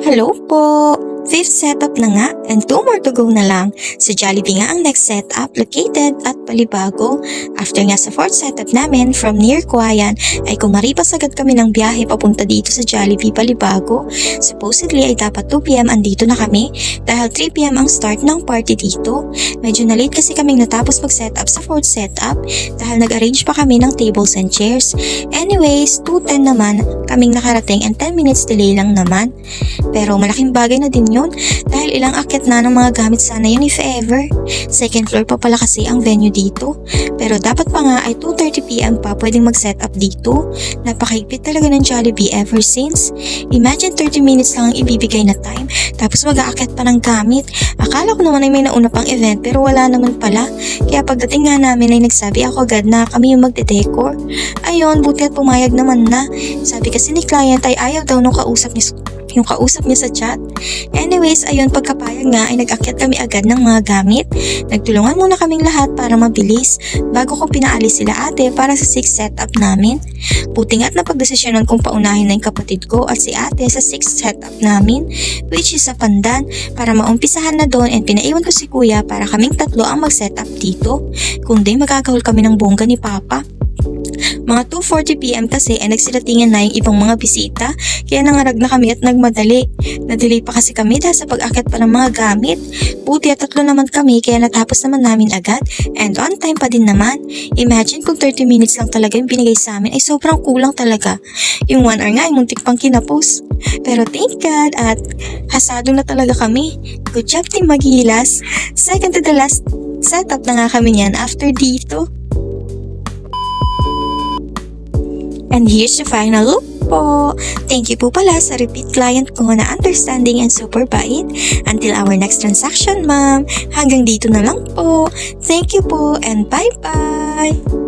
Hello po! Fifth setup na nga and 2 more to go na lang. Sa Jollibee nga ang next setup located at Balibago. After nga sa fourth setup namin from near Kuayan ay kumaripas agad kami ng biyahe papunta dito sa Jollibee Balibago. Supposedly ay dapat 2pm andito na kami dahil 3pm ang start ng party dito. Medyo na late kasi kaming natapos mag-setup sa fourth setup dahil nag-arrange pa kami ng tables and chairs. Anyways, 2:10 naman kaming nakarating and 10 minutes delay lang naman. Pero malaking bagay na din yun dahil ilang akyat na ng mga gamit sana yun if ever. Second floor pa pala kasi ang venue dito. Pero dapat pa nga ay 2:30pm pa pwedeng mag-set up dito. Napakahigpit talaga ng Jollibee ever since. Imagine 30 minutes lang ang ibibigay na time tapos mag-aakyat pa ng gamit. Akala ko naman ay may nauna pang event pero wala naman pala. Kaya pagdating nga namin ay nagsabi ako agad na kami yung magde-decor. Ayun, buti at pumayag naman na. Sabi kasi ni client ay ayaw daw nung kausap niya sa chat. Anyways, ayun, pagkapayag nga ay nag-akyat kami agad ng mga gamit. Nagtulungan muna kaming lahat para mabilis bago ko pinaalis sila ate para sa 6th setup namin. Buti nga't napagdesisyonan kong paunahin na yung kapatid ko at si ate sa 6th setup namin, which is sa Pandan, para maumpisahan na doon, and pinaiwan ko si kuya para kaming tatlo ang mag-setup dito. Kundi magagahol kami ng bongga ni Papa. Mga 2:40pm kasi ay nagsilatingan na yung ibang mga bisita kaya nangarag na kami at nagmadali. Nadelay pa kasi kami dahil sa pag-akyat pa ng mga gamit. Buti at 3 naman kami kaya natapos naman namin agad and on time pa din naman. Imagine kung 30 minutes lang talaga yung binigay sa amin ay sobrang kulang talaga. Yung 1 hour nga ay muntik pang kinapos. Pero thank God at hasado na talaga kami. Good job Team Maghilas. Second to the last setup na nga kami niyan after dito. And here's the final look po. Thank you po pala sa repeat client ko na understanding and super bait. Until our next transaction, ma'am. Hanggang dito na lang po. Thank you po and bye-bye!